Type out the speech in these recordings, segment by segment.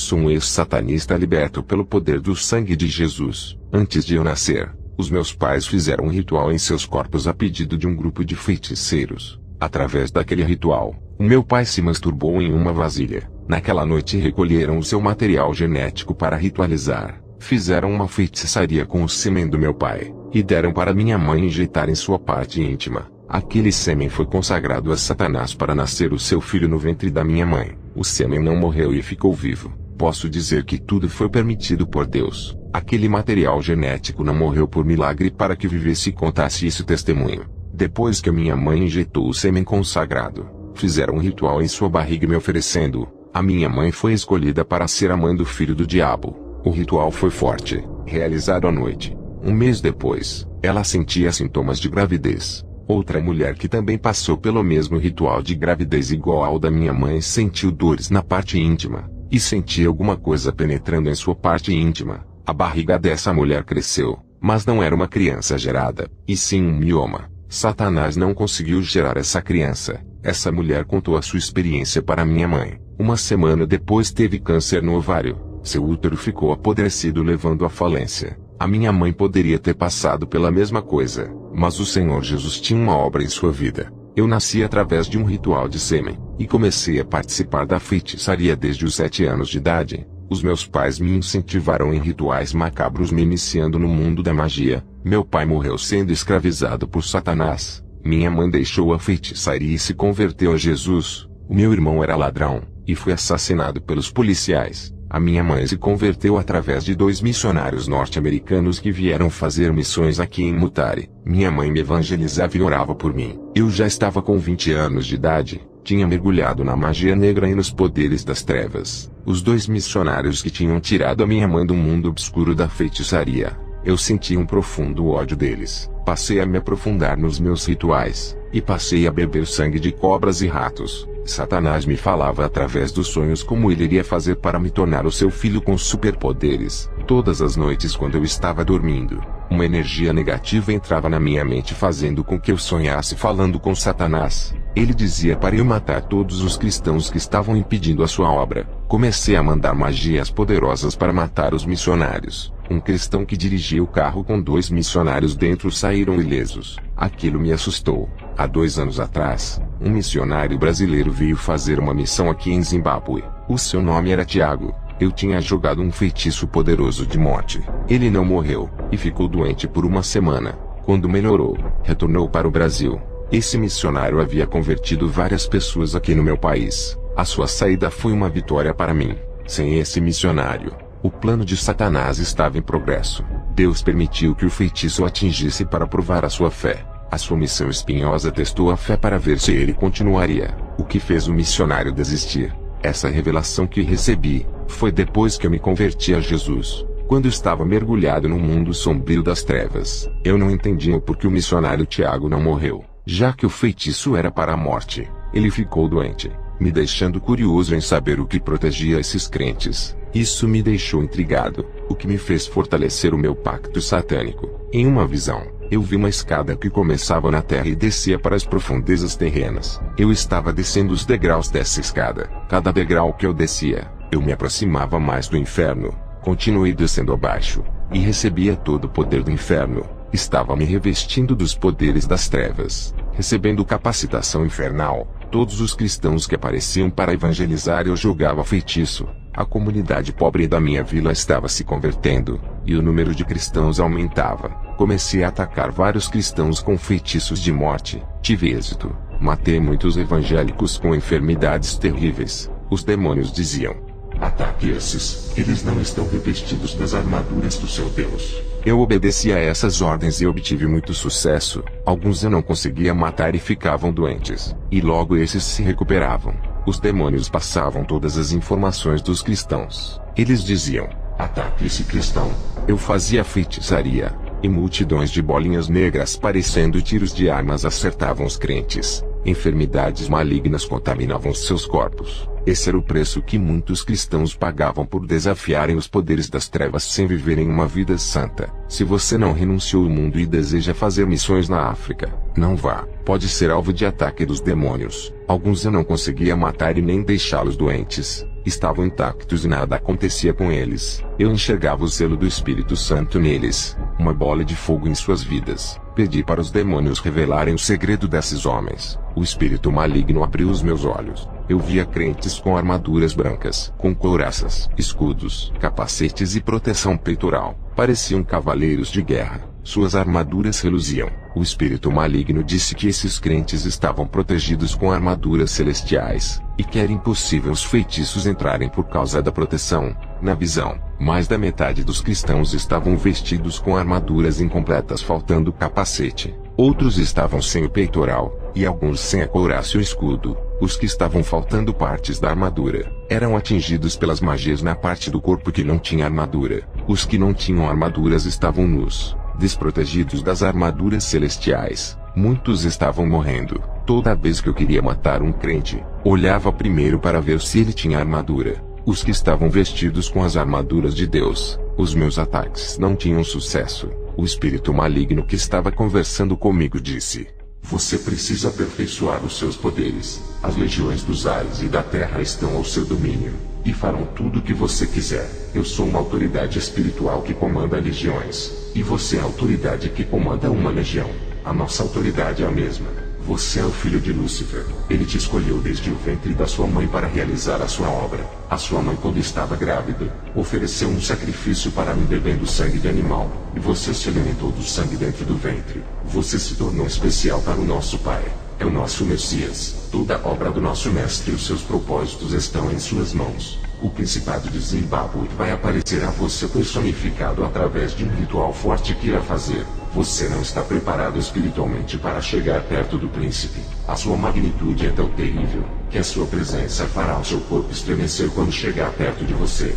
Sou um ex-satanista liberto pelo poder do sangue de Jesus. Antes de eu nascer, os meus pais fizeram um ritual em seus corpos a pedido de um grupo de feiticeiros. Através daquele ritual, o meu pai se masturbou em uma vasilha. Naquela noite recolheram o seu material genético para ritualizar. Fizeram uma feitiçaria com o sêmen do meu pai, e deram para minha mãe injetar em sua parte íntima. Aquele sêmen foi consagrado a Satanás para nascer o seu filho no ventre da minha mãe. O sêmen não morreu e ficou vivo. Posso dizer que tudo foi permitido por Deus. Aquele material genético não morreu por milagre para que vivesse e contasse esse testemunho. Depois que minha mãe injetou o sêmen consagrado, fizeram um ritual em sua barriga me oferecendo. A minha mãe foi escolhida para ser a mãe do filho do diabo. O ritual foi forte, realizado à noite. Um mês depois, ela sentia sintomas de gravidez. Outra mulher que também passou pelo mesmo ritual de gravidez igual ao da minha mãe sentiu dores na parte íntima, e sentia alguma coisa penetrando em sua parte íntima. A barriga dessa mulher cresceu, mas não era uma criança gerada, e sim um mioma. Satanás não conseguiu gerar essa criança. Essa mulher contou a sua experiência para minha mãe. Uma semana depois teve câncer no ovário. Seu útero ficou apodrecido levando à falência. A minha mãe poderia ter passado pela mesma coisa, mas o Senhor Jesus tinha uma obra em sua vida. Eu nasci através de um ritual de sêmen, e comecei a participar da feitiçaria desde os 7 anos de idade. Os meus pais me incentivaram em rituais macabros me iniciando no mundo da magia. Meu pai morreu sendo escravizado por Satanás. Minha mãe deixou a feitiçaria e se converteu a Jesus. O meu irmão era ladrão, e foi assassinado pelos policiais. A minha mãe se converteu através de 2 missionários norte-americanos que vieram fazer missões aqui em Mutare. Minha mãe me evangelizava e orava por mim. Eu já estava com 20 anos de idade, tinha mergulhado na magia negra e nos poderes das trevas. Os 2 missionários que tinham tirado a minha mãe do mundo obscuro da feitiçaria. Eu senti um profundo ódio deles. Passei a me aprofundar nos meus rituais, e passei a beber sangue de cobras e ratos. Satanás me falava através dos sonhos como ele iria fazer para me tornar o seu filho com superpoderes. Todas as noites quando eu estava dormindo, uma energia negativa entrava na minha mente fazendo com que eu sonhasse falando com Satanás. Ele dizia para eu matar todos os cristãos que estavam impedindo a sua obra. Comecei a mandar magias poderosas para matar os missionários. Um cristão que dirigia o carro com 2 missionários dentro saíram ilesos. Aquilo me assustou. Há 2 anos atrás, um missionário brasileiro veio fazer uma missão aqui em Zimbábue. O seu nome era Tiago. Eu tinha jogado um feitiço poderoso de morte. Ele não morreu, e ficou doente por uma semana. Quando melhorou, retornou para o Brasil. Esse missionário havia convertido várias pessoas aqui no meu país. A sua saída foi uma vitória para mim. Sem esse missionário, o plano de Satanás estava em progresso. Deus permitiu que o feitiço o atingisse para provar a sua fé. A sua missão espinhosa testou a fé para ver se ele continuaria. O que fez o missionário desistir? Essa revelação que recebi, foi depois que eu me converti a Jesus. Quando estava mergulhado no mundo sombrio das trevas, eu não entendia o porquê o missionário Tiago não morreu. Já que o feitiço era para a morte, ele ficou doente, me deixando curioso em saber o que protegia esses crentes. Isso me deixou intrigado, o que me fez fortalecer o meu pacto satânico. Em uma visão, eu vi uma escada que começava na terra e descia para as profundezas terrenas. Eu estava descendo os degraus dessa escada. Cada degrau que eu descia, eu me aproximava mais do inferno. Continuei descendo abaixo, e recebia todo o poder do inferno. Estava me revestindo dos poderes das trevas, recebendo capacitação infernal. Todos os cristãos que apareciam para evangelizar eu jogava feitiço. A comunidade pobre da minha vila estava se convertendo, e o número de cristãos aumentava. Comecei a atacar vários cristãos com feitiços de morte. Tive êxito. Matei muitos evangélicos com enfermidades terríveis. Os demônios diziam: ataque esses, eles não estão revestidos das armaduras do seu Deus. Eu obedeci a essas ordens e obtive muito sucesso. Alguns eu não conseguia matar e ficavam doentes, e logo esses se recuperavam. Os demônios passavam todas as informações dos cristãos. Eles diziam: ataque esse cristão. Eu fazia feitiçaria, e multidões de bolinhas negras parecendo tiros de armas acertavam os crentes. Enfermidades malignas contaminavam seus corpos. Esse era o preço que muitos cristãos pagavam por desafiarem os poderes das trevas sem viverem uma vida santa. Se você não renunciou ao mundo e deseja fazer missões na África, não vá. Pode ser alvo de ataque dos demônios. Alguns eu não conseguia matar e nem deixá-los doentes. estavam intactos e nada acontecia com eles. Eu enxergava o selo do Espírito Santo neles, uma bola de fogo em suas vidas. Pedi para os demônios revelarem o segredo desses homens. O espírito maligno abriu os meus olhos. Eu via crentes com armaduras brancas, com couraças, escudos, capacetes e proteção peitoral. Pareciam cavaleiros de guerra. Suas armaduras reluziam. O espírito maligno disse que esses crentes estavam protegidos com armaduras celestiais, e que era impossível os feitiços entrarem por causa da proteção. Na visão, mais da metade dos cristãos estavam vestidos com armaduras incompletas, faltando capacete. Outros estavam sem o peitoral, e alguns sem a couraça e o escudo. Os que estavam faltando partes da armadura eram atingidos pelas magias na parte do corpo que não tinha armadura. Os que não tinham armaduras estavam nus, desprotegidos das armaduras celestiais. Muitos estavam morrendo. Toda vez que eu queria matar um crente, olhava primeiro para ver se ele tinha armadura. Os que estavam vestidos com as armaduras de Deus, os meus ataques não tinham sucesso. O espírito maligno que estava conversando comigo disse: "Você precisa aperfeiçoar os seus poderes. As legiões dos ares e da terra estão ao seu domínio, e farão tudo o que você quiser. Eu sou uma autoridade espiritual que comanda legiões, e você é a autoridade que comanda uma legião. A nossa autoridade é a mesma. Você é o filho de Lúcifer. Ele te escolheu desde o ventre da sua mãe para realizar a sua obra. A sua mãe, quando estava grávida, ofereceu um sacrifício para mim bebendo sangue de animal, e você se alimentou do sangue dentro do ventre. Você se tornou especial para o nosso Pai. É o nosso Messias. Toda a obra do nosso Mestre e os seus propósitos estão em suas mãos. O Principado de Zimbábue vai aparecer a você personificado através de um ritual forte que irá fazer. Você não está preparado espiritualmente para chegar perto do príncipe. A sua magnitude é tão terrível, que a sua presença fará o seu corpo estremecer quando chegar perto de você."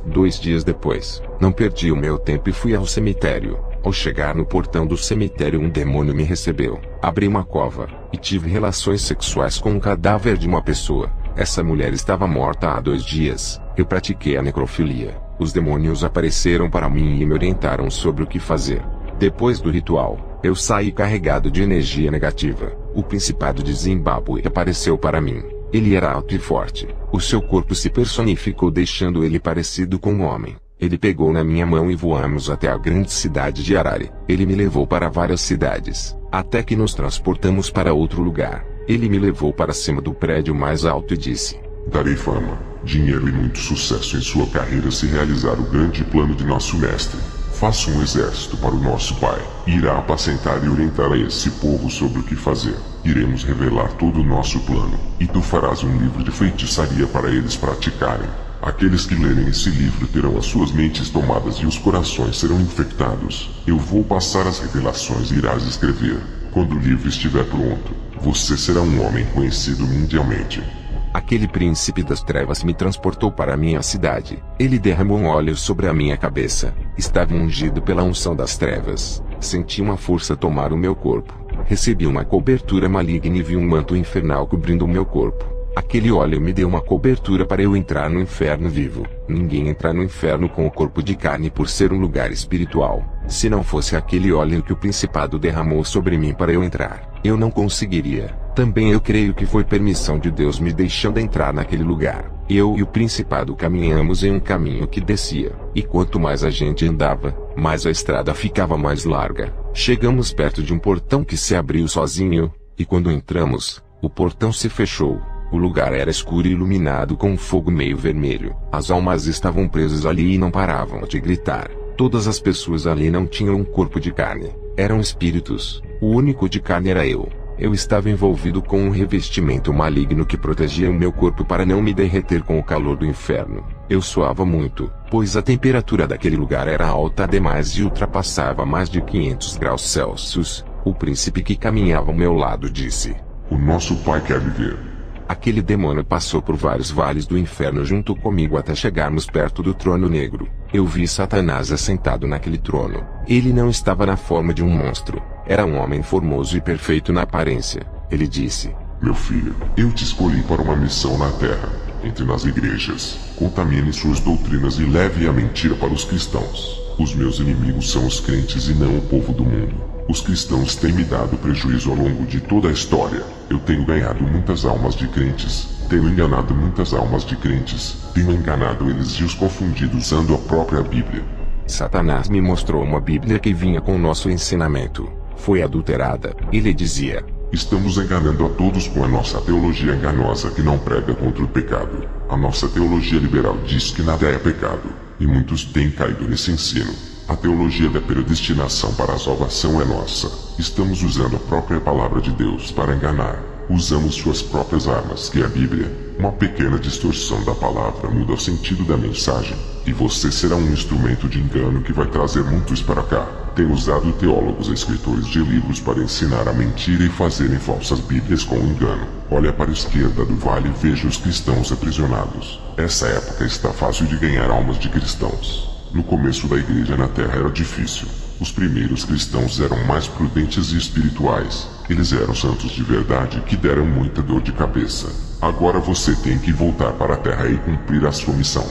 2 dias depois, não perdi o meu tempo e fui ao cemitério. Ao chegar no portão do cemitério, um demônio me recebeu. Abri uma cova, e tive relações sexuais com um cadáver de uma pessoa. Essa mulher estava morta há 2 dias. Eu pratiquei a necrofilia. Os demônios apareceram para mim e me orientaram sobre o que fazer. Depois do ritual, eu saí carregado de energia negativa. O Principado de Zimbábue apareceu para mim. Ele era alto e forte. O seu corpo se personificou, deixando ele parecido com um homem. Ele pegou na minha mão e voamos até a grande cidade de Harare. Ele me levou para várias cidades, até que nos transportamos para outro lugar. Ele me levou para cima do prédio mais alto e disse: "Darei fama, dinheiro e muito sucesso em sua carreira se realizar o grande plano de nosso mestre. Faça um exército para o nosso pai, e irá apacentar e orientar a esse povo sobre o que fazer. Iremos revelar todo o nosso plano, e tu farás um livro de feitiçaria para eles praticarem. Aqueles que lerem esse livro terão as suas mentes tomadas e os corações serão infectados. Eu vou passar as revelações e irás escrever. Quando o livro estiver pronto, você será um homem conhecido mundialmente." Aquele príncipe das trevas me transportou para a minha cidade. Ele derramou um óleo sobre a minha cabeça. Estava ungido pela unção das trevas. Senti uma força tomar o meu corpo. Recebi uma cobertura maligna e vi um manto infernal cobrindo o meu corpo. Aquele óleo me deu uma cobertura para eu entrar no inferno vivo. Ninguém entra no inferno com o corpo de carne por ser um lugar espiritual. Se não fosse aquele óleo que o Principado derramou sobre mim para eu entrar, eu não conseguiria. Também eu creio que foi permissão de Deus me deixando entrar naquele lugar. Eu e o Principado caminhamos em um caminho que descia, e quanto mais a gente andava, mais a estrada ficava mais larga. Chegamos perto de um portão que se abriu sozinho, e quando entramos, o portão se fechou. O lugar era escuro e iluminado com um fogo meio vermelho. As almas estavam presas ali e não paravam de gritar. Todas as pessoas ali não tinham um corpo de carne. Eram espíritos. O único de carne era eu. Eu estava envolvido com um revestimento maligno que protegia o meu corpo para não me derreter com o calor do inferno. Eu suava muito, pois a temperatura daquele lugar era alta demais e ultrapassava mais de 500 graus Celsius. O príncipe que caminhava ao meu lado disse: "O nosso pai quer viver." Aquele demônio passou por vários vales do inferno junto comigo até chegarmos perto do trono negro. Eu vi Satanás assentado naquele trono. Ele não estava na forma de um monstro. Era um homem formoso e perfeito na aparência. Ele disse: "Meu filho, eu te escolhi para uma missão na terra. Entre nas igrejas, contamine suas doutrinas e leve a mentira para os cristãos. Os meus inimigos são os crentes e não o povo do mundo. Os cristãos têm me dado prejuízo ao longo de toda a história. Eu tenho ganhado muitas almas de crentes. Tenho enganado muitas almas de crentes. Tenho enganado eles e os confundido usando a própria Bíblia. Satanás me mostrou uma Bíblia que vinha com o nosso ensinamento. Foi adulterada. Ele dizia: estamos enganando a todos com a nossa teologia enganosa que não prega contra o pecado. A nossa teologia liberal diz que nada é pecado. E muitos têm caído nesse ensino. A teologia da predestinação para a salvação é nossa. Estamos usando a própria palavra de Deus para enganar. Usamos suas próprias armas, que é a Bíblia. Uma pequena distorção da palavra muda o sentido da mensagem. E você será um instrumento de engano que vai trazer muitos para cá. Tenho usado teólogos e escritores de livros para ensinar a mentira e fazerem falsas bíblias com engano. Olha para a esquerda do vale e veja os cristãos aprisionados. Essa época está fácil de ganhar almas de cristãos. No começo da igreja na terra era difícil. Os primeiros cristãos eram mais prudentes e espirituais. Eles eram santos de verdade que deram muita dor de cabeça. Agora você tem que voltar para a terra e cumprir a sua missão.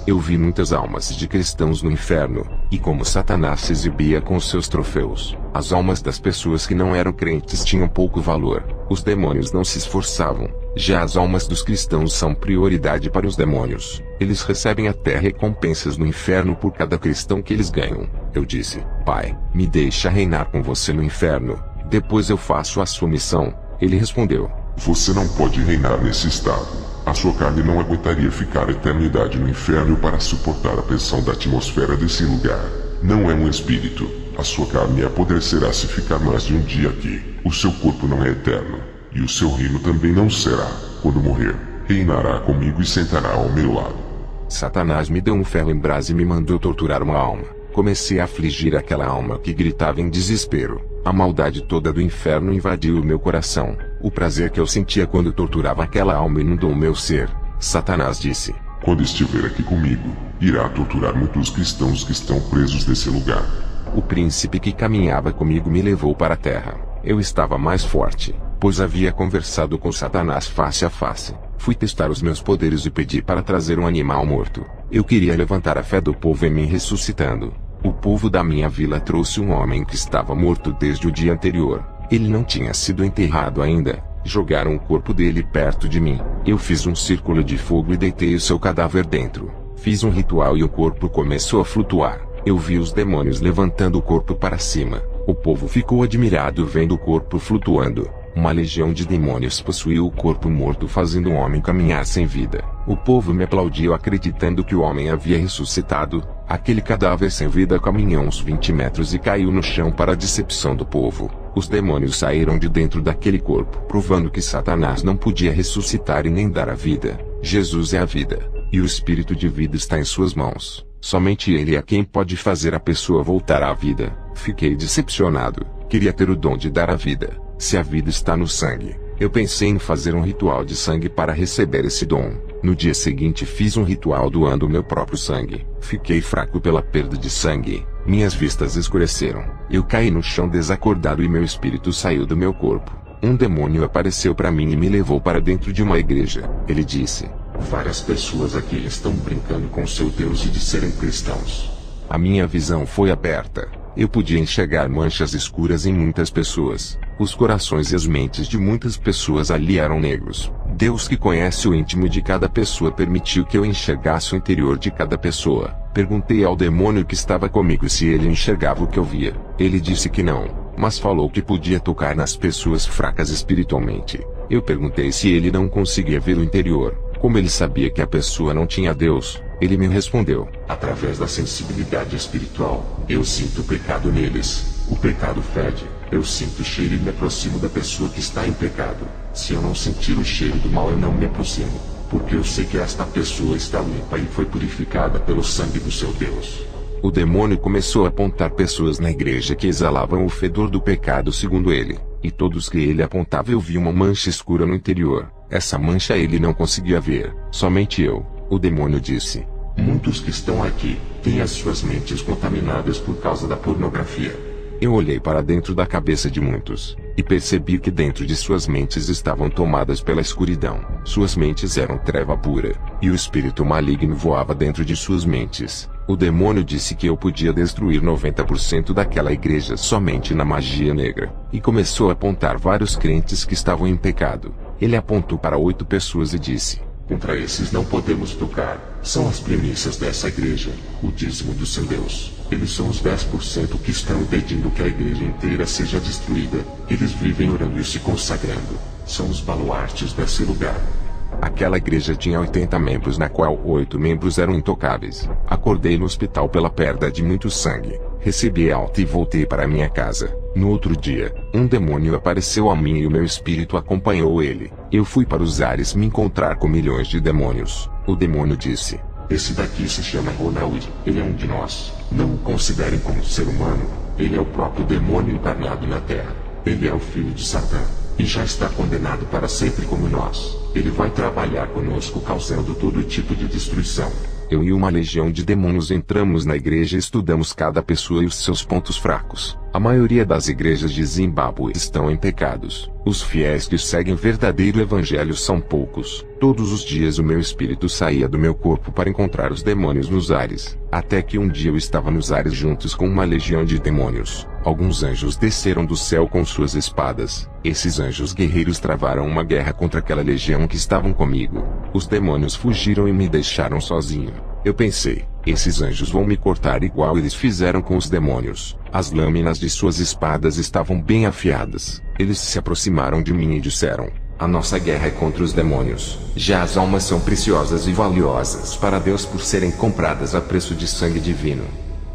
Eu vi muitas almas de cristãos no inferno, e como Satanás se exibia com seus troféus, as almas das pessoas que não eram crentes tinham pouco valor. Os demônios não se esforçavam. Já as almas dos cristãos são prioridade para os demônios. Eles recebem até recompensas no inferno por cada cristão que eles ganham. Eu disse: Pai, me deixa reinar com você no inferno. Depois eu faço a sua missão. Ele respondeu: você não pode reinar nesse estado. A sua carne não aguentaria ficar a eternidade no inferno para suportar a pressão da atmosfera desse lugar. Não é um espírito. A sua carne apodrecerá se ficar mais de um dia aqui. O seu corpo não é eterno. E o seu reino também não será. Quando morrer, reinará comigo e sentará ao meu lado. Satanás me deu um ferro em brasa e me mandou torturar uma alma. Comecei a afligir aquela alma que gritava em desespero. A maldade toda do inferno invadiu o meu coração. O prazer que eu sentia quando torturava aquela alma inundou o meu ser. Satanás disse: quando estiver aqui comigo, irá torturar muitos cristãos que estão presos nesse lugar. O príncipe que caminhava comigo me levou para a terra. Eu estava mais forte, pois havia conversado com Satanás face a face. Fui testar os meus poderes e pedi para trazer um animal morto. Eu queria levantar a fé do povo em mim ressuscitando. O povo da minha vila trouxe um homem que estava morto desde o dia anterior. Ele não tinha sido enterrado ainda. Jogaram o corpo dele perto de mim. Eu fiz um círculo de fogo e deitei o seu cadáver dentro. Fiz um ritual e o corpo começou a flutuar. Eu vi os demônios levantando o corpo para cima. O povo ficou admirado vendo o corpo flutuando. Uma legião de demônios possuiu o corpo morto, fazendo o homem caminhar sem vida. O povo me aplaudiu acreditando que o homem havia ressuscitado. Aquele cadáver sem vida caminhou uns 20 metros e caiu no chão para a decepção do povo. Os demônios saíram de dentro daquele corpo, provando que Satanás não podia ressuscitar e nem dar a vida. Jesus é a vida, e o espírito de vida está em suas mãos. Somente ele é quem pode fazer a pessoa voltar à vida. Fiquei decepcionado. Queria ter o dom de dar a vida. Se a vida está no sangue, eu pensei em fazer um ritual de sangue para receber esse dom. No dia seguinte fiz um ritual doando meu próprio sangue. Fiquei fraco pela perda de sangue. Minhas vistas escureceram. Eu caí no chão desacordado e meu espírito saiu do meu corpo. Um demônio apareceu para mim e me levou para dentro de uma igreja. Ele disse: várias pessoas aqui estão brincando com seu Deus e de serem cristãos. A minha visão foi aberta. Eu podia enxergar manchas escuras em muitas pessoas. Os corações e as mentes de muitas pessoas ali eram negros. Deus, que conhece o íntimo de cada pessoa, permitiu que eu enxergasse o interior de cada pessoa. Perguntei ao demônio que estava comigo se ele enxergava o que eu via. Ele disse que não, mas falou que podia tocar nas pessoas fracas espiritualmente. Eu perguntei se ele não conseguia ver o interior. Como ele sabia que a pessoa não tinha Deus, ele me respondeu: através da sensibilidade espiritual, eu sinto o pecado neles. O pecado fede. Eu sinto o cheiro e me aproximo da pessoa que está em pecado. Se eu não sentir o cheiro do mal, eu não me aproximo, porque eu sei que esta pessoa está limpa e foi purificada pelo sangue do seu Deus. O demônio começou a apontar pessoas na igreja que exalavam o fedor do pecado segundo ele, e todos que ele apontava eu via uma mancha escura no interior. Essa mancha ele não conseguia ver, somente eu. O demônio disse: muitos que estão aqui têm as suas mentes contaminadas por causa da pornografia. Eu olhei para dentro da cabeça de muitos, e percebi que dentro de suas mentes estavam tomadas pela escuridão. Suas mentes eram treva pura, e o espírito maligno voava dentro de suas mentes. O demônio disse que eu podia destruir 90% daquela igreja somente na magia negra, e começou a apontar vários crentes que estavam em pecado. Ele apontou para 8 pessoas e disse: contra esses não podemos tocar. São as primícias dessa igreja, o dízimo do seu Deus. Eles são os 10% que estão impedindo que a igreja inteira seja destruída. Eles vivem orando e se consagrando. São os baluartes desse lugar. Aquela igreja tinha 80 membros, na qual 8 membros eram intocáveis. Acordei no hospital pela perda de muito sangue. Recebi alta e voltei para minha casa. No outro dia, um demônio apareceu a mim e o meu espírito acompanhou ele. Eu fui para os ares me encontrar com milhões de demônios. O demônio disse: esse daqui se chama Ronald. Ele é um de nós. Não o considerem como ser humano. Ele é o próprio demônio encarnado na Terra. Ele é o filho de Satã. E já está condenado para sempre como nós. Ele vai trabalhar conosco causando todo tipo de destruição. Eu e uma legião de demônios entramos na igreja e estudamos cada pessoa e os seus pontos fracos. A maioria das igrejas de Zimbábue estão em pecados. Os fiéis que seguem o verdadeiro evangelho são poucos. Todos os dias o meu espírito saía do meu corpo para encontrar os demônios nos ares. Até que um dia eu estava nos ares juntos com uma legião de demônios. Alguns anjos desceram do céu com suas espadas. Esses anjos guerreiros travaram uma guerra contra aquela legião que estavam comigo. Os demônios fugiram e me deixaram sozinho. Eu pensei, esses anjos vão me cortar igual eles fizeram com os demônios. As lâminas de suas espadas estavam bem afiadas. Eles se aproximaram de mim e disseram: a nossa guerra é contra os demônios. Já as almas são preciosas e valiosas para Deus por serem compradas a preço de sangue divino.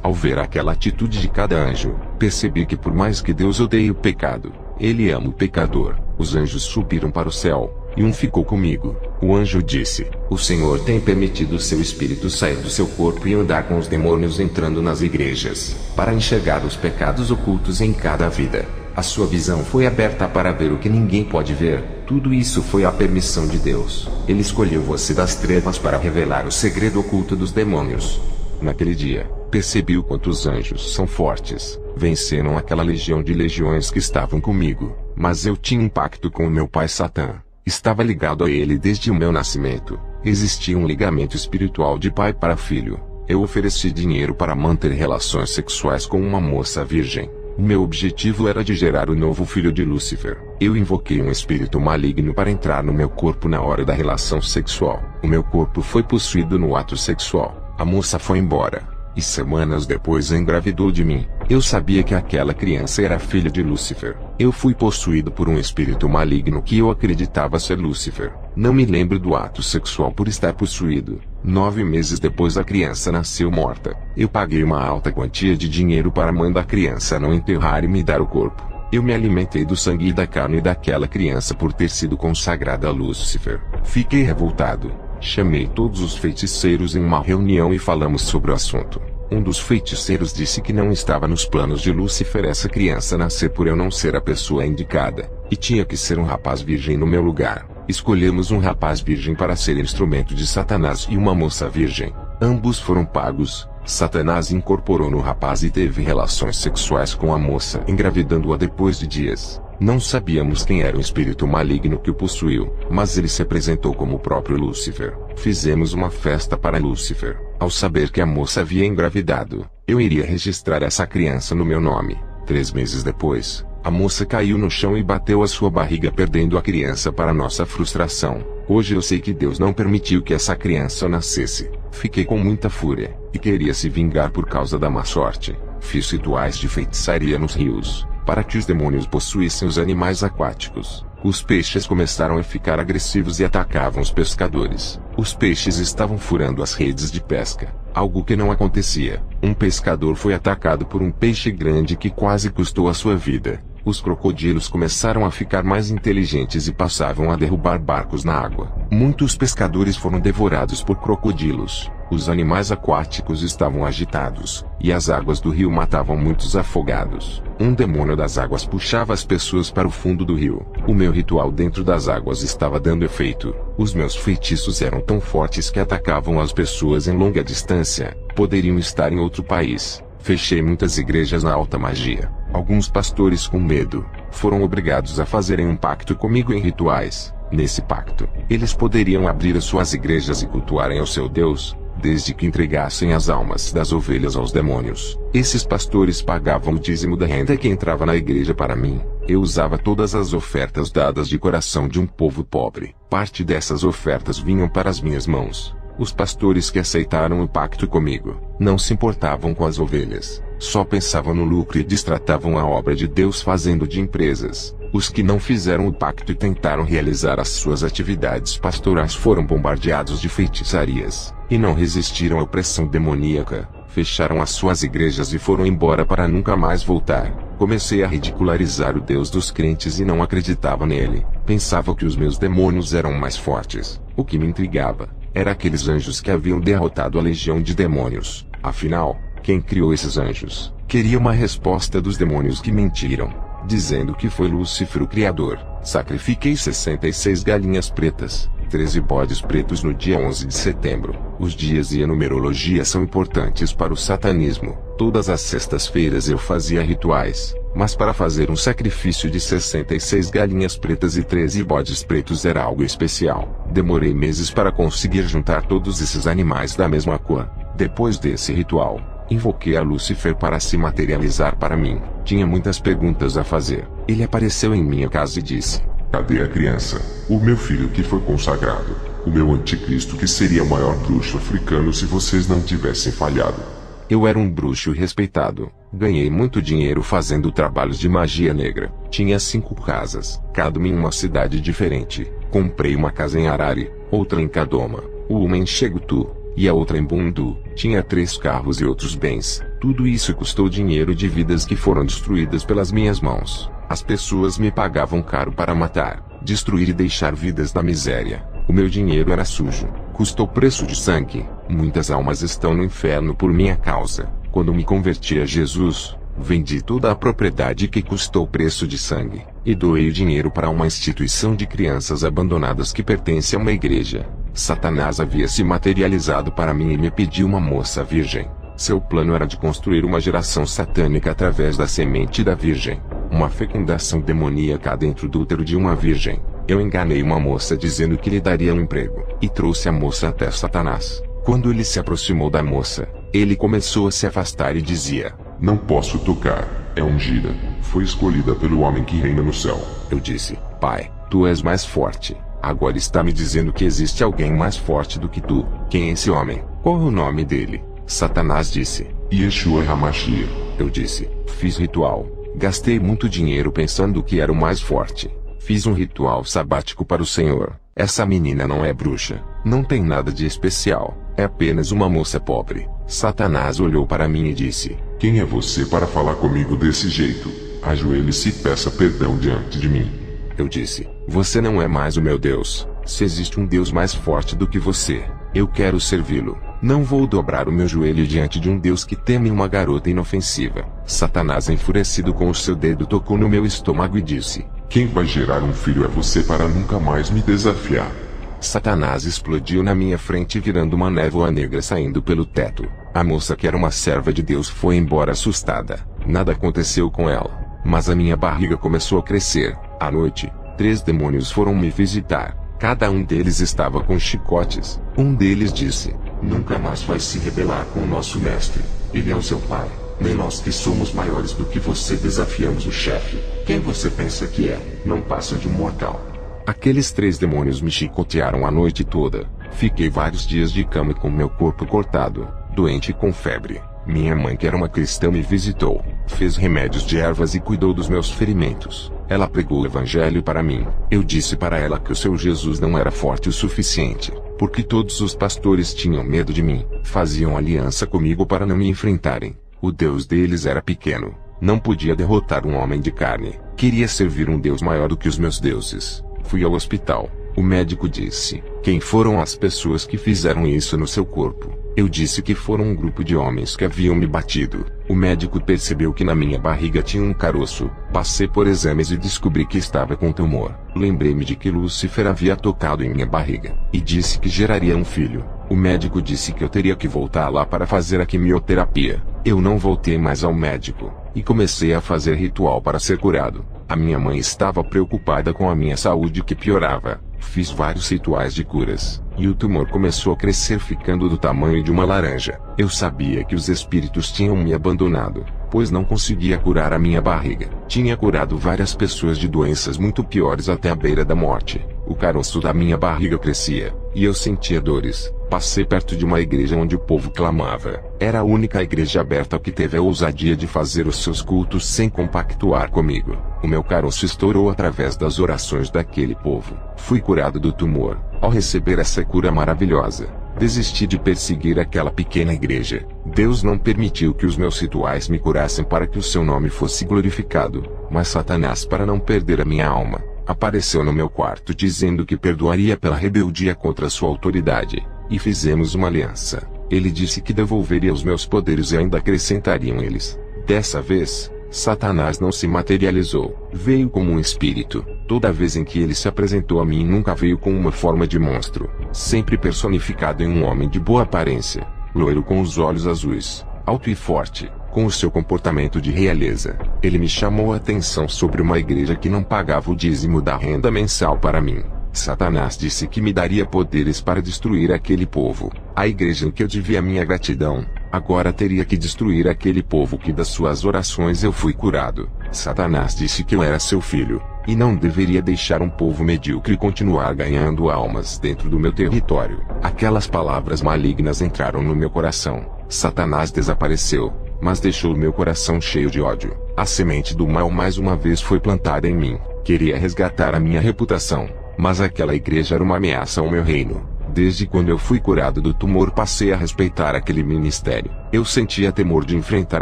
Ao ver aquela atitude de cada anjo, percebi que por mais que Deus odeie o pecado, Ele ama o pecador. Os anjos subiram para o céu, e um ficou comigo. O anjo disse: o Senhor tem permitido seu espírito sair do seu corpo e andar com os demônios entrando nas igrejas, para enxergar os pecados ocultos em cada vida. A sua visão foi aberta para ver o que ninguém pode ver. Tudo isso foi a permissão de Deus. Ele escolheu você das trevas para revelar o segredo oculto dos demônios. Naquele dia, percebi o quanto os anjos são fortes. Venceram aquela legião de legiões que estavam comigo. Mas eu tinha um pacto com o meu pai Satã. Estava ligado a ele desde o meu nascimento. Existia um ligamento espiritual de pai para filho. Eu ofereci dinheiro para manter relações sexuais com uma moça virgem. O meu objetivo era de gerar o novo filho de Lúcifer. Eu invoquei um espírito maligno para entrar no meu corpo na hora da relação sexual. O meu corpo foi possuído no ato sexual. A moça foi embora. E semanas depois engravidou de mim. Eu sabia que aquela criança era filha de Lúcifer. Eu fui possuído por um espírito maligno que eu acreditava ser Lúcifer. Não me lembro do ato sexual por estar possuído. 9 meses depois a criança nasceu morta. Eu paguei uma alta quantia de dinheiro para mandar a criança não enterrar e me dar o corpo. Eu me alimentei do sangue e da carne daquela criança por ter sido consagrada a Lúcifer. Fiquei revoltado. Chamei todos os feiticeiros em uma reunião e falamos sobre o assunto. Um dos feiticeiros disse que não estava nos planos de Lúcifer essa criança nascer por eu não ser a pessoa indicada, e tinha que ser um rapaz virgem no meu lugar. Escolhemos um rapaz virgem para ser instrumento de Satanás e uma moça virgem. Ambos foram pagos. Satanás incorporou no rapaz e teve relações sexuais com a moça, engravidando-a depois de dias. Não sabíamos quem era o espírito maligno que o possuiu, mas ele se apresentou como o próprio Lúcifer. Fizemos uma festa para Lúcifer. Ao saber que a moça havia engravidado, eu iria registrar essa criança no meu nome. 3 meses depois, a moça caiu no chão e bateu a sua barriga, perdendo a criança para nossa frustração. Hoje eu sei que Deus não permitiu que essa criança nascesse. Fiquei com muita fúria, e queria se vingar por causa da má sorte. Fiz rituais de feitiçaria nos rios, para que os demônios possuíssem os animais aquáticos. Os peixes começaram a ficar agressivos e atacavam os pescadores. Os peixes estavam furando as redes de pesca, algo que não acontecia. Um pescador foi atacado por um peixe grande que quase custou a sua vida. Os crocodilos começaram a ficar mais inteligentes e passavam a derrubar barcos na água. Muitos pescadores foram devorados por crocodilos. Os animais aquáticos estavam agitados, e as águas do rio matavam muitos afogados. Um demônio das águas puxava as pessoas para o fundo do rio. O meu ritual dentro das águas estava dando efeito. Os meus feitiços eram tão fortes que atacavam as pessoas em longa distância. Poderiam estar em outro país. Fechei muitas igrejas na alta magia. Alguns pastores, com medo, foram obrigados a fazerem um pacto comigo em rituais. Nesse pacto, eles poderiam abrir as suas igrejas e cultuarem ao seu Deus, desde que entregassem as almas das ovelhas aos demônios. Esses pastores pagavam o dízimo da renda que entrava na igreja para mim. Eu usava todas as ofertas dadas de coração de um povo pobre. Parte dessas ofertas vinham para as minhas mãos. Os pastores que aceitaram o pacto comigo não se importavam com as ovelhas, só pensavam no lucro e destratavam a obra de Deus fazendo de empresas. Os que não fizeram o pacto e tentaram realizar as suas atividades pastorais foram bombardeados de feitiçarias, e não resistiram à opressão demoníaca, fecharam as suas igrejas e foram embora para nunca mais voltar. Comecei a ridicularizar o Deus dos crentes e não acreditava nele. Pensava que os meus demônios eram mais fortes. O que me intrigava era aqueles anjos que haviam derrotado a legião de demônios. Afinal, quem criou esses anjos? Queria uma resposta dos demônios que mentiram, dizendo que foi Lúcifer o criador. Sacrifiquei 66 galinhas pretas, 13 bodes pretos no dia 11 de setembro. Os dias e a numerologia são importantes para o satanismo. Todas as sextas-feiras eu fazia rituais, mas para fazer um sacrifício de 66 galinhas pretas e 13 bodes pretos era algo especial. Demorei meses para conseguir juntar todos esses animais da mesma cor. Depois desse ritual, invoquei a Lúcifer para se materializar para mim. Tinha muitas perguntas a fazer. Ele apareceu em minha casa e disse: Cadê a criança? O meu filho que foi consagrado. O meu anticristo que seria o maior bruxo africano se vocês não tivessem falhado. Eu era um bruxo respeitado. Ganhei muito dinheiro fazendo trabalhos de magia negra. Tinha 5 casas, cada uma em uma cidade diferente. Comprei uma casa em Harare, outra em Kadoma, uma em Chegutu, e a outra em Bundu. Tinha 3 carros e outros bens. Tudo isso custou dinheiro de vidas que foram destruídas pelas minhas mãos. As pessoas me pagavam caro para matar, destruir e deixar vidas na miséria. O meu dinheiro era sujo, custou preço de sangue. Muitas almas estão no inferno por minha causa. Quando me converti a Jesus, vendi toda a propriedade que custou preço de sangue, e doei o dinheiro para uma instituição de crianças abandonadas que pertence a uma igreja. Satanás havia se materializado para mim e me pediu uma moça virgem. Seu plano era de construir uma geração satânica através da semente da virgem. Uma fecundação demoníaca dentro do útero de uma virgem. Eu enganei uma moça dizendo que lhe daria um emprego, e trouxe a moça até Satanás. Quando ele se aproximou da moça, ele começou a se afastar e dizia: Não posso tocar, é ungida. Foi escolhida pelo homem que reina no céu. Eu disse: Pai, tu és mais forte. Agora está me dizendo que existe alguém mais forte do que tu. Quem é esse homem? Qual é o nome dele? Satanás disse: Yeshua HaMashiach. Eu disse: Fiz ritual. Gastei muito dinheiro pensando que era o mais forte. Fiz um ritual sabático para o Senhor. Essa menina não é bruxa. Não tem nada de especial. É apenas uma moça pobre. Satanás olhou para mim e disse: Quem é você para falar comigo desse jeito? Ajoelhe-se e peça perdão diante de mim. Eu disse: Você não é mais o meu Deus. Se existe um Deus mais forte do que você, eu quero servi-lo. Não vou dobrar o meu joelho diante de um Deus que teme uma garota inofensiva. Satanás, enfurecido com o seu dedo, tocou no meu estômago e disse: Quem vai gerar um filho é você para nunca mais me desafiar. Satanás explodiu na minha frente virando uma névoa negra saindo pelo teto. A moça, que era uma serva de Deus, foi embora assustada. Nada aconteceu com ela, mas a minha barriga começou a crescer. À noite, 3 demônios foram me visitar. Cada um deles estava com chicotes. Um deles disse: Nunca mais vai se rebelar com o nosso mestre. Ele é o seu pai. Nem nós que somos maiores do que você desafiamos o chefe. Quem você pensa que é? Não passa de um mortal. Aqueles 3 demônios me chicotearam a noite toda. Fiquei vários dias de cama com meu corpo cortado, doente e com febre. Minha mãe, que era uma cristã, me visitou, fez remédios de ervas e cuidou dos meus ferimentos. Ela pregou o evangelho para mim. Eu disse para ela que o seu Jesus não era forte o suficiente, porque todos os pastores tinham medo de mim. Faziam aliança comigo para não me enfrentarem. O Deus deles era pequeno, não podia derrotar um homem de carne. Queria servir um Deus maior do que os meus deuses. Fui ao hospital. O médico disse: Quem foram as pessoas que fizeram isso no seu corpo? Eu disse que foram um grupo de homens que haviam me batido. O médico percebeu que na minha barriga tinha um caroço. Passei por exames e descobri que estava com tumor. Lembrei-me de que Lúcifer havia tocado em minha barriga, e disse que geraria um filho. O médico disse que eu teria que voltar lá para fazer a quimioterapia. Eu não voltei mais ao médico, e comecei a fazer ritual para ser curado. A minha mãe estava preocupada com a minha saúde que piorava. Fiz vários rituais de curas, e o tumor começou a crescer ficando do tamanho de uma laranja. Eu sabia que os espíritos tinham me abandonado, pois não conseguia curar a minha barriga. Tinha curado várias pessoas de doenças muito piores até a beira da morte. O caroço da minha barriga crescia, e eu sentia dores. Passei perto de uma igreja onde o povo clamava. Era a única igreja aberta que teve a ousadia de fazer os seus cultos sem compactuar comigo. O meu caroço estourou através das orações daquele povo. Fui curado do tumor. Ao receber essa cura maravilhosa, desisti de perseguir aquela pequena igreja. Deus não permitiu que os meus rituais me curassem para que o seu nome fosse glorificado, mas Satanás, para não perder a minha alma, apareceu no meu quarto dizendo que perdoaria pela rebeldia contra sua autoridade, e fizemos uma aliança. Ele disse que devolveria os meus poderes e ainda acrescentariam eles. Dessa vez, Satanás não se materializou. Veio como um espírito. Toda vez em que ele se apresentou a mim, nunca veio com uma forma de monstro. Sempre personificado em um homem de boa aparência, loiro com os olhos azuis, alto e forte, com o seu comportamento de realeza. Ele me chamou a atenção sobre uma igreja que não pagava o dízimo da renda mensal para mim. Satanás disse que me daria poderes para destruir aquele povo. A igreja em que eu devia minha gratidão, agora teria que destruir aquele povo que das suas orações eu fui curado. Satanás disse que eu era seu filho, e não deveria deixar um povo medíocre continuar ganhando almas dentro do meu território. Aquelas palavras malignas entraram no meu coração. Satanás desapareceu, mas deixou meu coração cheio de ódio. A semente do mal mais uma vez foi plantada em mim. Queria resgatar a minha reputação, mas aquela igreja era uma ameaça ao meu reino. Desde quando eu fui curado do tumor, passei a respeitar aquele ministério. Eu sentia temor de enfrentar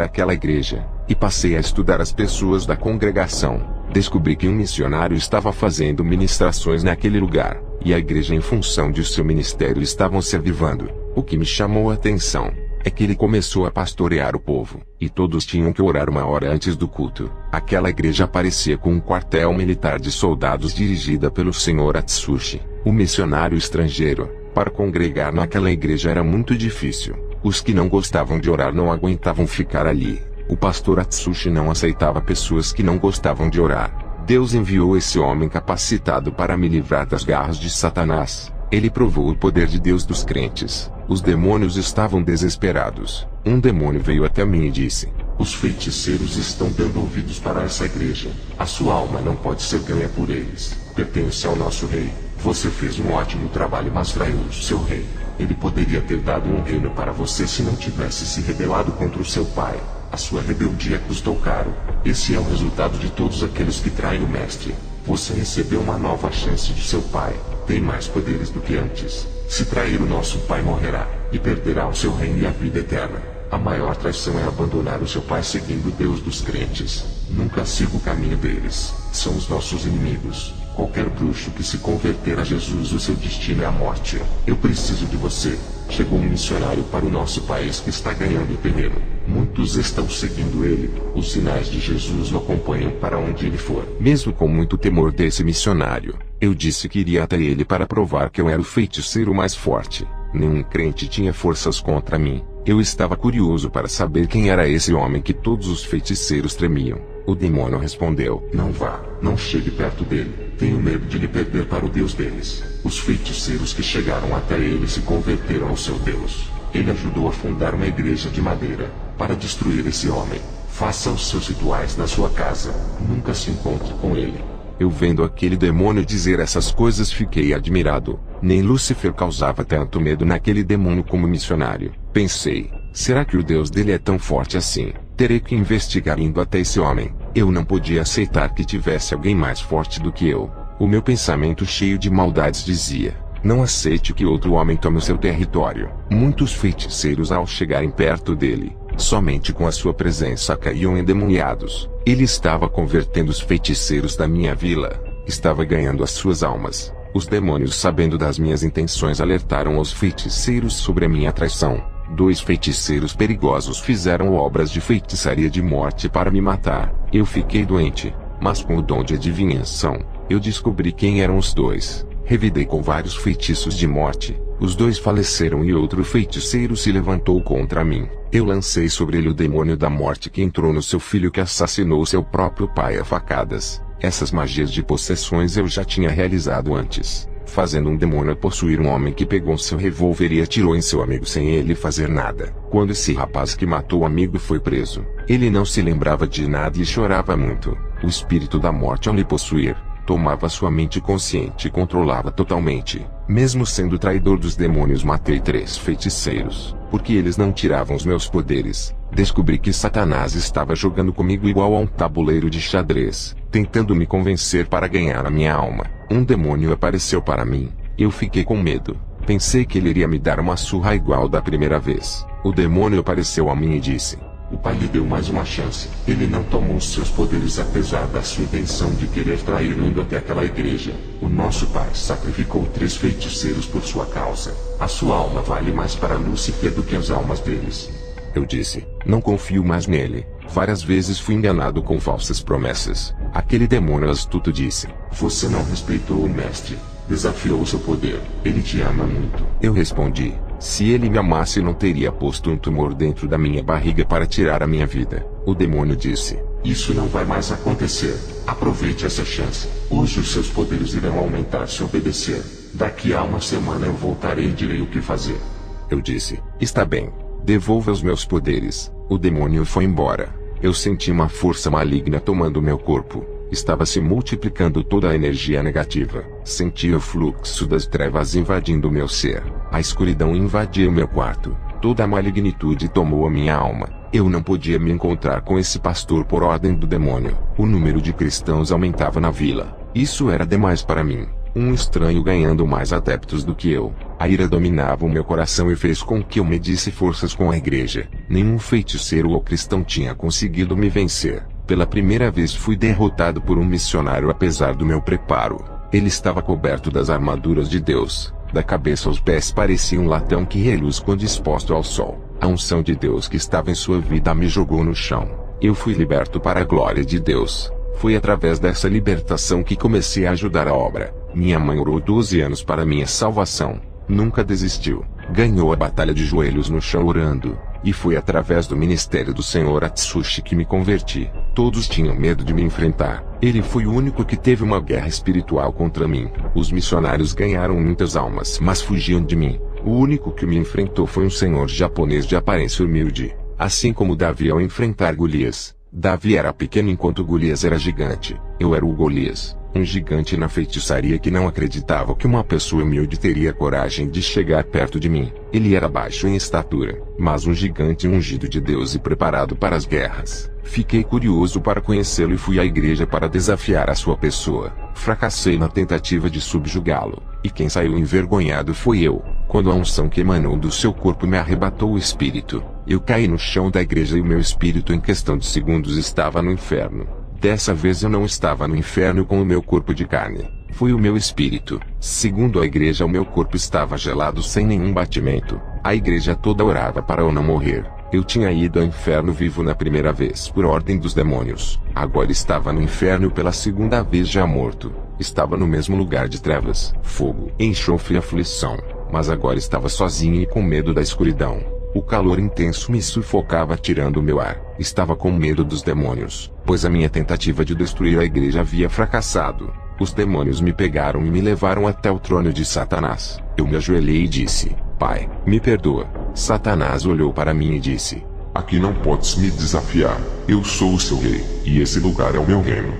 aquela igreja, e passei a estudar as pessoas da congregação. Descobri que um missionário estava fazendo ministrações naquele lugar, e a igreja, em função de seu ministério, estavam se avivando. O que me chamou a atenção é que ele começou a pastorear o povo, e todos tinham que orar 1 hora antes do culto. Aquela igreja parecia com um quartel militar de soldados dirigida pelo Sr. Atsushi, o missionário estrangeiro. Para congregar naquela igreja era muito difícil. Os que não gostavam de orar não aguentavam ficar ali. O pastor Atsushi não aceitava pessoas que não gostavam de orar. Deus enviou esse homem capacitado para me livrar das garras de Satanás. Ele provou o poder de Deus dos crentes. Os demônios estavam desesperados. Um demônio veio até mim e disse: os feiticeiros estão dando ouvidos para essa igreja. A sua alma não pode ser ganha por eles. Pertence ao nosso rei. Você fez um ótimo trabalho, mas traiu o seu rei. Ele poderia ter dado um reino para você se não tivesse se rebelado contra o seu pai. A sua rebeldia custou caro. Esse é o resultado de todos aqueles que traem o mestre. Você recebeu uma nova chance de seu pai. Tem mais poderes do que antes. Se trair o nosso pai, morrerá, e perderá o seu reino e a vida eterna. A maior traição é abandonar o seu pai seguindo o Deus dos crentes. Nunca siga o caminho deles. São os nossos inimigos. Qualquer bruxo que se converter a Jesus, o seu destino é a morte. Eu preciso de você. Chegou um missionário para o nosso país que está ganhando terreno. Muitos estão seguindo ele. Os sinais de Jesus o acompanham para onde ele for. Mesmo com muito temor desse missionário, eu disse que iria até ele para provar que eu era o feiticeiro mais forte. Nenhum crente tinha forças contra mim. Eu estava curioso para saber quem era esse homem que todos os feiticeiros tremiam. O demônio respondeu: não vá, não chegue perto dele. Tenho medo de lhe perder para o Deus deles. Os feiticeiros que chegaram até ele se converteram ao seu Deus. Ele ajudou a fundar uma igreja de madeira para destruir esse homem. Faça os seus rituais na sua casa. Nunca se encontre com ele. Eu, vendo aquele demônio dizer essas coisas, fiquei admirado. Nem Lúcifer causava tanto medo naquele demônio como missionário. Pensei: será que o Deus dele é tão forte assim? Terei que investigar indo até esse homem. Eu não podia aceitar que tivesse alguém mais forte do que eu. O meu pensamento, cheio de maldades, dizia: não aceite que outro homem tome o seu território. Muitos feiticeiros, ao chegarem perto dele, somente com a sua presença caíam endemoniados. Ele estava convertendo os feiticeiros da minha vila. Estava ganhando as suas almas. Os demônios, sabendo das minhas intenções, alertaram os feiticeiros sobre a minha traição. 2 feiticeiros perigosos fizeram obras de feitiçaria de morte para me matar. Eu fiquei doente, mas com o dom de adivinhação, eu descobri quem eram os 2. Revidei com vários feitiços de morte. Os 2 faleceram e outro feiticeiro se levantou contra mim. Eu lancei sobre ele o demônio da morte que entrou no seu filho que assassinou seu próprio pai a facadas. Essas magias de possessões eu já tinha realizado antes, fazendo um demônio possuir um homem que pegou seu revólver e atirou em seu amigo sem ele fazer nada. Quando esse rapaz que matou o amigo foi preso, ele não se lembrava de nada e chorava muito. O espírito da morte ao lhe possuir, tomava sua mente consciente e controlava totalmente. Mesmo sendo traidor dos demônios, matei 3 feiticeiros, porque eles não tiravam os meus poderes. Descobri que Satanás estava jogando comigo igual a um tabuleiro de xadrez, tentando me convencer para ganhar a minha alma. Um demônio apareceu para mim. Eu fiquei com medo. Pensei que ele iria me dar uma surra igual da primeira vez. O demônio apareceu a mim e disse: o pai lhe deu mais uma chance. Ele não tomou os seus poderes apesar da sua intenção de querer traí-lo indo até aquela igreja. O nosso pai sacrificou 3 feiticeiros por sua causa. A sua alma vale mais para Lúcifer do que as almas deles. Eu disse: não confio mais nele. Várias vezes fui enganado com falsas promessas. Aquele demônio astuto disse: você não respeitou o mestre. Desafiou seu poder. Ele te ama muito. Eu respondi: se ele me amasse não teria posto um tumor dentro da minha barriga para tirar a minha vida. O demônio disse: isso não vai mais acontecer. Aproveite essa chance. Hoje os seus poderes irão aumentar se obedecer. Daqui a uma semana eu voltarei e direi o que fazer. Eu disse: está bem. Devolva os meus poderes. O demônio foi embora. Eu senti uma força maligna tomando meu corpo. Estava se multiplicando toda a energia negativa. Sentia o fluxo das trevas invadindo meu ser. A escuridão invadia o meu quarto. Toda a malignitude tomou a minha alma. Eu não podia me encontrar com esse pastor por ordem do demônio. O número de cristãos aumentava na vila. Isso era demais para mim. Um estranho ganhando mais adeptos do que eu. A ira dominava o meu coração e fez com que eu medisse forças com a igreja. Nenhum feiticeiro ou cristão tinha conseguido me vencer. Pela primeira vez fui derrotado por um missionário apesar do meu preparo. Ele estava coberto das armaduras de Deus. Da cabeça aos pés parecia um latão que reluz quando exposto ao sol. A unção de Deus que estava em sua vida me jogou no chão. Eu fui liberto para a glória de Deus. Foi através dessa libertação que comecei a ajudar a obra. Minha mãe orou 12 anos para minha salvação. Nunca desistiu. Ganhou a batalha de joelhos no chão orando. E foi através do ministério do Senhor Atsushi que me converti. Todos tinham medo de me enfrentar. Ele foi o único que teve uma guerra espiritual contra mim. Os missionários ganharam muitas almas, mas fugiam de mim. O único que me enfrentou foi um senhor japonês de aparência humilde. Assim como Davi ao enfrentar Golias. Davi era pequeno enquanto Golias era gigante. Eu era o Golias, um gigante na feitiçaria que não acreditava que uma pessoa humilde teria coragem de chegar perto de mim. Ele era baixo em estatura, mas um gigante ungido de Deus e preparado para as guerras. Fiquei curioso para conhecê-lo e fui à igreja para desafiar a sua pessoa. Fracassei na tentativa de subjugá-lo, e quem saiu envergonhado fui eu. Quando a unção que emanou do seu corpo me arrebatou o espírito, eu caí no chão da igreja e o meu espírito em questão de segundos estava no inferno. Dessa vez eu não estava no inferno com o meu corpo de carne. Foi o meu espírito. Segundo a igreja, o meu corpo estava gelado sem nenhum batimento. A igreja toda orava para eu não morrer. Eu tinha ido ao inferno vivo na primeira vez por ordem dos demônios. Agora estava no inferno pela segunda vez já morto. Estava no mesmo lugar de trevas, fogo, enxofre e aflição. Mas agora estava sozinho e com medo da escuridão. O calor intenso me sufocava tirando o meu ar. Estava com medo dos demônios, pois a minha tentativa de destruir a igreja havia fracassado. Os demônios me pegaram e me levaram até o trono de Satanás. Eu me ajoelhei e disse: Pai, me perdoa. Satanás olhou para mim e disse: aqui não podes me desafiar. Eu sou o seu rei, e esse lugar é o meu reino.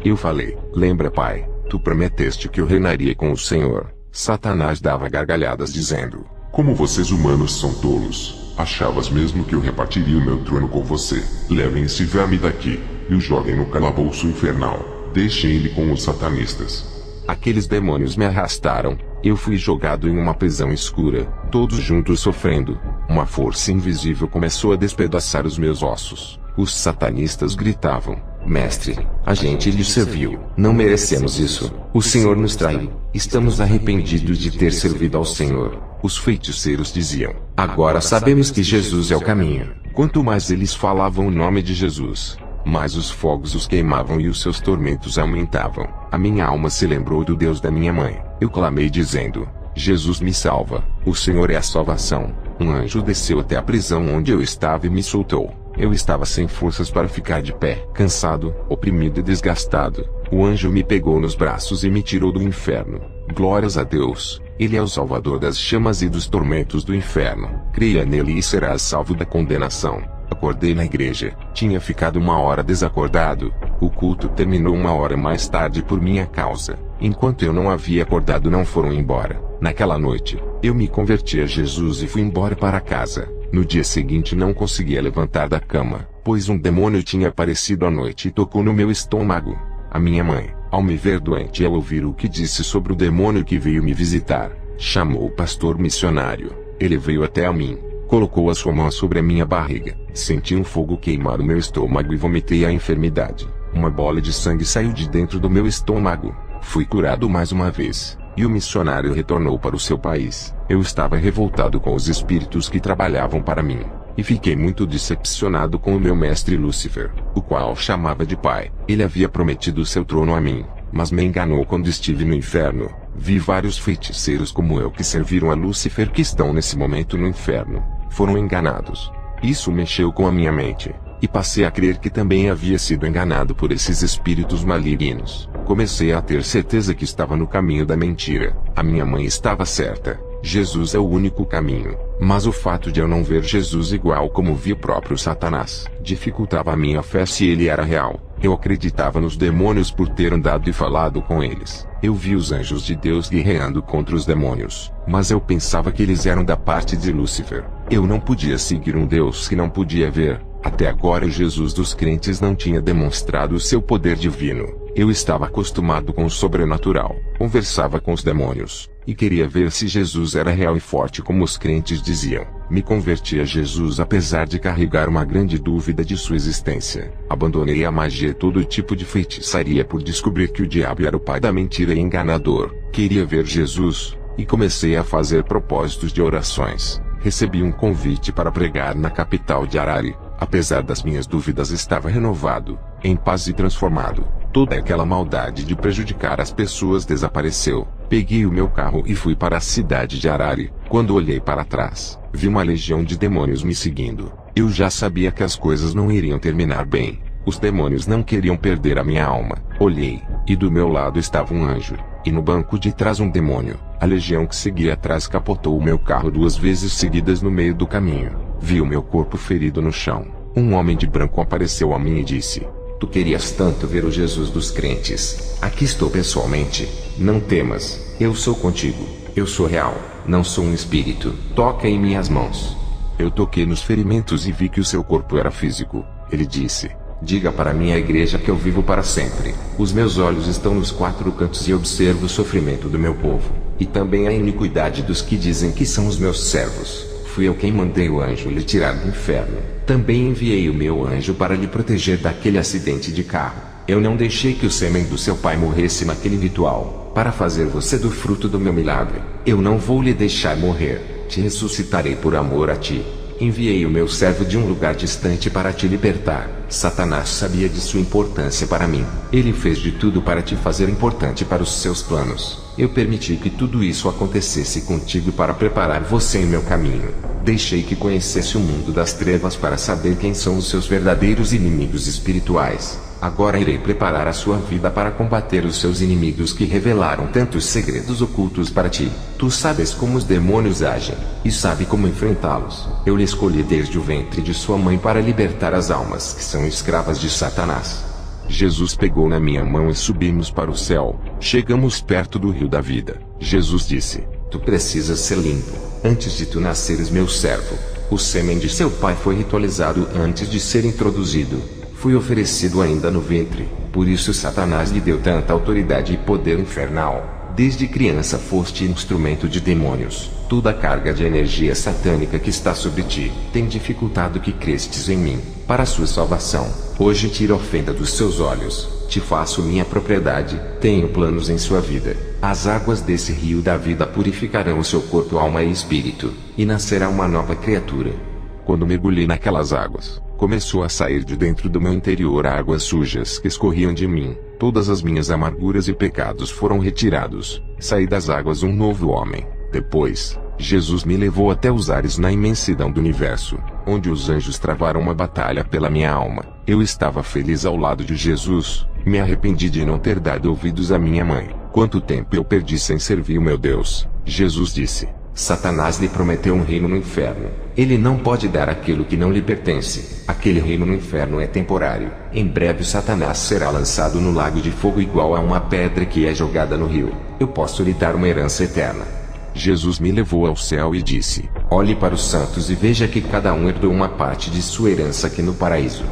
Eu falei: lembra, pai, tu prometeste que eu reinaria com o Senhor. Satanás dava gargalhadas dizendo: como vocês humanos são tolos. Achavas mesmo que eu repartiria o meu trono com você? Levem esse verme daqui, e o joguem no calabouço infernal. Deixem ele com os satanistas. Aqueles demônios me arrastaram. Eu fui jogado em uma prisão escura, todos juntos sofrendo. Uma força invisível começou a despedaçar os meus ossos. Os satanistas gritavam: Mestre, a gente lhe serviu. Não merecemos isso. O Senhor nos traiu. Estamos arrependidos de ter servido ao Senhor. Os feiticeiros diziam: agora sabemos que Jesus é o caminho. Quanto mais eles falavam o nome de Jesus, Mas os fogos os queimavam e os seus tormentos aumentavam. A minha alma se lembrou do Deus da minha mãe. Eu clamei dizendo: Jesus me salva, o Senhor é a salvação. Um anjo desceu até a prisão onde eu estava e me soltou. Eu estava sem forças para ficar de pé, cansado, oprimido e desgastado. O anjo me pegou nos braços e me tirou do inferno. Glórias a Deus, Ele é o Salvador das chamas e dos tormentos do inferno. Creia nele e serás salvo da condenação. Acordei na igreja. Tinha ficado 1 hora desacordado. O culto terminou 1 hora mais tarde por minha causa. Enquanto eu não havia acordado, não foram embora. Naquela noite, eu me converti a Jesus e fui embora para casa. No dia seguinte não conseguia levantar da cama, pois um demônio tinha aparecido à noite e tocou no meu estômago. A minha mãe, ao me ver doente e ao ouvir o que disse sobre o demônio que veio me visitar, chamou o pastor missionário. Ele veio até a mim, colocou a sua mão sobre a minha barriga. Senti um fogo queimar o meu estômago e vomitei a enfermidade. Uma bola de sangue saiu de dentro do meu estômago. Fui curado mais uma vez, e o missionário retornou para o seu país. Eu estava revoltado com os espíritos que trabalhavam para mim, e fiquei muito decepcionado com o meu mestre Lúcifer, o qual chamava de pai. Ele havia prometido seu trono a mim, mas me enganou quando estive no inferno. Vi vários feiticeiros como eu que serviram a Lúcifer que estão nesse momento no inferno. Foram enganados. Isso mexeu com a minha mente, e passei a crer que também havia sido enganado por esses espíritos malignos. Comecei a ter certeza que estava no caminho da mentira. A minha mãe estava certa. Jesus é o único caminho. Mas o fato de eu não ver Jesus igual como vi o próprio Satanás, dificultava a minha fé se ele era real. Eu acreditava nos demônios por ter andado e falado com eles. Eu vi os anjos de Deus guerreando contra os demônios, mas eu pensava que eles eram da parte de Lúcifer. Eu não podia seguir um Deus que não podia ver. Até agora o Jesus dos crentes não tinha demonstrado o seu poder divino. Eu estava acostumado com o sobrenatural, conversava com os demônios, e queria ver se Jesus era real e forte como os crentes diziam. Me converti a Jesus apesar de carregar uma grande dúvida de sua existência. Abandonei a magia e todo tipo de feitiçaria por descobrir que o diabo era o pai da mentira e enganador. Queria ver Jesus, e comecei a fazer propósitos de orações. Recebi um convite para pregar na capital de Harare. Apesar das minhas dúvidas, estava renovado, em paz e transformado. Toda aquela maldade de prejudicar as pessoas desapareceu. Peguei o meu carro e fui para a cidade de Harare. Quando olhei para trás, vi uma legião de demônios me seguindo. Eu já sabia que as coisas não iriam terminar bem. Os demônios não queriam perder a minha alma. Olhei, e do meu lado estava um anjo, e no banco de trás um demônio. A legião que seguia atrás capotou o meu carro 2 vezes seguidas no meio do caminho. Vi o meu corpo ferido no chão. Um homem de branco apareceu a mim e disse: "Tu querias tanto ver o Jesus dos crentes. Aqui estou pessoalmente. Não temas, eu sou contigo. Eu sou real, não sou um espírito. Toca em minhas mãos." Eu toquei nos ferimentos e vi que o seu corpo era físico. Ele disse: "Diga para minha igreja que eu vivo para sempre. Os meus olhos estão nos 4 cantos e observo o sofrimento do meu povo, e também a iniquidade dos que dizem que são os meus servos. Fui eu quem mandei o anjo lhe tirar do inferno. Também enviei o meu anjo para lhe proteger daquele acidente de carro. Eu não deixei que o sêmen do seu pai morresse naquele ritual, para fazer você do fruto do meu milagre. Eu não vou lhe deixar morrer. Te ressuscitarei por amor a ti. Enviei o meu servo de um lugar distante para te libertar." Satanás sabia de sua importância para mim. Ele fez de tudo para te fazer importante para os seus planos. Eu permiti que tudo isso acontecesse contigo para preparar você em meu caminho. Deixei que conhecesse o mundo das trevas para saber quem são os seus verdadeiros inimigos espirituais. Agora irei preparar a sua vida para combater os seus inimigos que revelaram tantos segredos ocultos para ti. Tu sabes como os demônios agem, e sabe como enfrentá-los. Eu lhe escolhi desde o ventre de sua mãe para libertar as almas que são escravas de Satanás. Jesus pegou na minha mão e subimos para o céu. Chegamos perto do rio da vida. Jesus disse: "Tu precisas ser limpo. Antes de tu nasceres, meu servo, o sêmen de seu pai foi ritualizado antes de ser introduzido. Foi oferecido ainda no ventre. Por isso Satanás lhe deu tanta autoridade e poder infernal. Desde criança foste instrumento de demônios. Toda a carga de energia satânica que está sobre ti tem dificultado que crestes em mim, para sua salvação. Hoje tiro a ofenda dos seus olhos. Te faço minha propriedade. Tenho planos em sua vida. As águas desse rio da vida purificarão o seu corpo, alma e espírito, e nascerá uma nova criatura." Quando mergulhei naquelas águas, Começou a sair de dentro do meu interior águas sujas que escorriam de mim. Todas as minhas amarguras e pecados foram retirados. Saí das águas um novo homem. Depois, Jesus me levou até os ares na imensidão do universo, onde os anjos travaram uma batalha pela minha alma. Eu estava feliz ao lado de Jesus. Me arrependi de não ter dado ouvidos à minha mãe. Quanto tempo eu perdi sem servir o meu Deus? Jesus disse: Satanás lhe prometeu um reino no inferno. Ele não pode dar aquilo que não lhe pertence. Aquele reino no inferno é temporário. Em breve Satanás será lançado no lago de fogo igual a uma pedra que é jogada no rio. Eu posso lhe dar uma herança eterna. Jesus me levou ao céu e disse: Olhe para os santos e veja que cada um herdou uma parte de sua herança aqui no paraíso.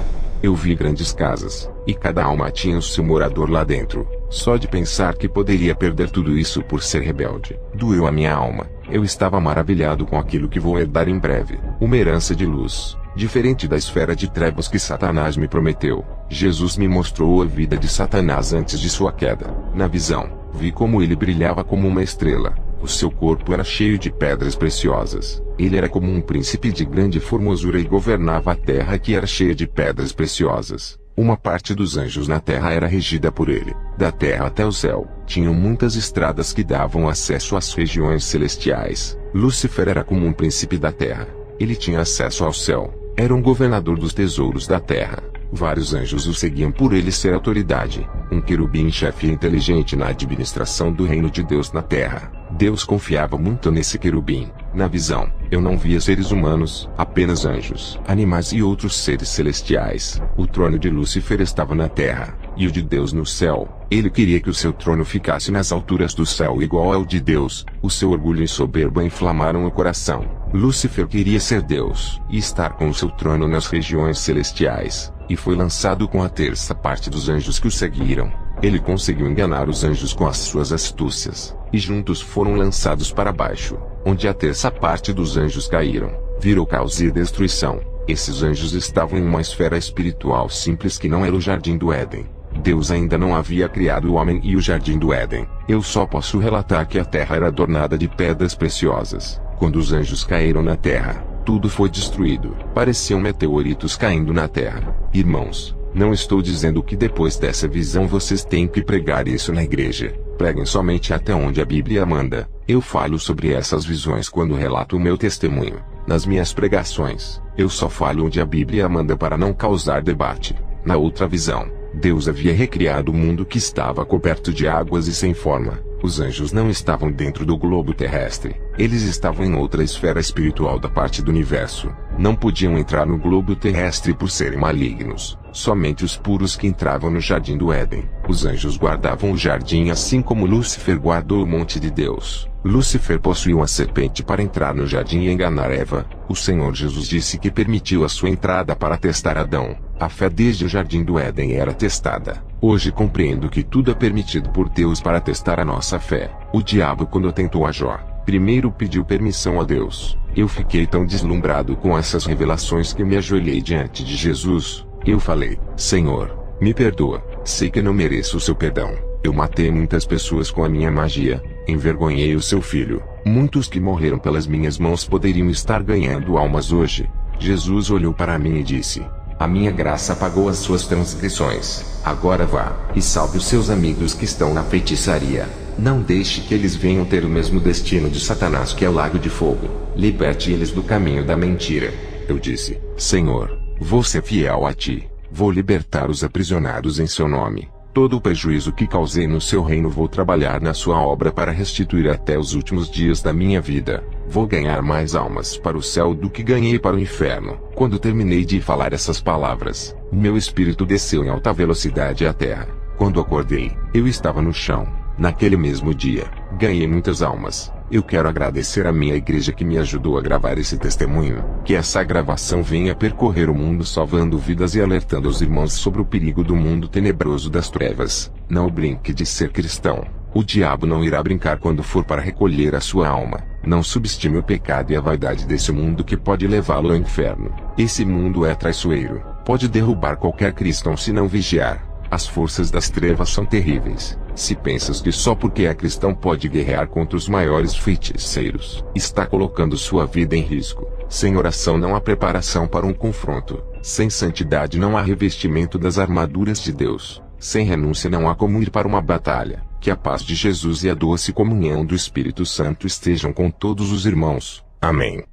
Eu vi grandes casas, e cada alma tinha o seu morador lá dentro. Só de pensar que poderia perder tudo isso por ser rebelde, doeu a minha alma. Eu estava maravilhado com aquilo que vou herdar em breve, uma herança de luz, diferente da esfera de trevas que Satanás me prometeu. Jesus me mostrou a vida de Satanás antes de sua queda. Na visão, vi como ele brilhava como uma estrela. O seu corpo era cheio de pedras preciosas. Ele era como um príncipe de grande formosura e governava a terra que era cheia de pedras preciosas. Uma parte dos anjos na terra era regida por ele. Da terra até o céu, tinham muitas estradas que davam acesso às regiões celestiais. Lúcifer era como um príncipe da terra. Ele tinha acesso ao céu. Era um governador dos tesouros da terra. Vários anjos o seguiam por ele ser autoridade. Um querubim-chefe inteligente na administração do reino de Deus na terra. Deus confiava muito nesse querubim. Na visão, eu não via seres humanos, apenas anjos, animais e outros seres celestiais. O trono de Lúcifer estava na terra, e o de Deus no céu. Ele queria que o seu trono ficasse nas alturas do céu igual ao de Deus. O seu orgulho e soberba inflamaram o coração. Lúcifer queria ser Deus, e estar com o seu trono nas regiões celestiais. E foi lançado com a terça parte dos anjos que o seguiram. Ele conseguiu enganar os anjos com as suas astúcias, e juntos foram lançados para baixo, onde a terça parte dos anjos caíram. Virou caos e destruição. Esses anjos estavam em uma esfera espiritual simples que não era o Jardim do Éden. Deus ainda não havia criado o homem e o Jardim do Éden. Eu só posso relatar que a terra era adornada de pedras preciosas. Quando os anjos caíram na terra, tudo foi destruído. Pareciam meteoritos caindo na terra. Irmãos, não estou dizendo que depois dessa visão vocês têm que pregar isso na igreja. Preguem somente até onde a Bíblia manda. Eu falo sobre essas visões quando relato o meu testemunho. Nas minhas pregações, eu só falo onde a Bíblia manda para não causar debate. Na outra visão, Deus havia recriado o mundo que estava coberto de águas e sem forma. Os anjos não estavam dentro do globo terrestre. Eles estavam em outra esfera espiritual da parte do universo. Não podiam entrar no globo terrestre por serem malignos. Somente os puros que entravam no Jardim do Éden. Os anjos guardavam o jardim assim como Lúcifer guardou o monte de Deus. Lúcifer possuía uma serpente para entrar no jardim e enganar Eva. O Senhor Jesus disse que permitiu a sua entrada para testar Adão. A fé desde o Jardim do Éden era testada. Hoje compreendo que tudo é permitido por Deus para testar a nossa fé. O diabo, quando tentou a Jó, primeiro pediu permissão a Deus. Eu fiquei tão deslumbrado com essas revelações que me ajoelhei diante de Jesus. Eu falei: Senhor, me perdoa. Sei que não mereço o seu perdão. Eu matei muitas pessoas com a minha magia. Envergonhei o seu filho. Muitos que morreram pelas minhas mãos poderiam estar ganhando almas hoje. Jesus olhou para mim e disse: A minha graça apagou as suas transgressões. Agora vá, e salve os seus amigos que estão na feitiçaria. Não deixe que eles venham ter o mesmo destino de Satanás, que é o lago de fogo. Liberte eles do caminho da mentira. Eu disse: Senhor, vou ser fiel a ti. Vou libertar os aprisionados em seu nome. Todo o prejuízo que causei no seu reino vou trabalhar na sua obra para restituir até os últimos dias da minha vida. Vou ganhar mais almas para o céu do que ganhei para o inferno. Quando terminei de falar essas palavras, meu espírito desceu em alta velocidade à terra. Quando acordei, eu estava no chão. Naquele mesmo dia, ganhei muitas almas. Eu quero agradecer à minha igreja que me ajudou a gravar esse testemunho. Que essa gravação venha percorrer o mundo salvando vidas e alertando os irmãos sobre o perigo do mundo tenebroso das trevas. Não brinque de ser cristão. O diabo não irá brincar quando for para recolher a sua alma. Não subestime o pecado e a vaidade desse mundo que pode levá-lo ao inferno. Esse mundo é traiçoeiro. Pode derrubar qualquer cristão se não vigiar. As forças das trevas são terríveis. Se pensas que só porque é cristão pode guerrear contra os maiores feiticeiros, está colocando sua vida em risco. Sem oração não há preparação para um confronto. Sem santidade não há revestimento das armaduras de Deus. Sem renúncia não há como ir para uma batalha. Que a paz de Jesus e a doce comunhão do Espírito Santo estejam com todos os irmãos. Amém.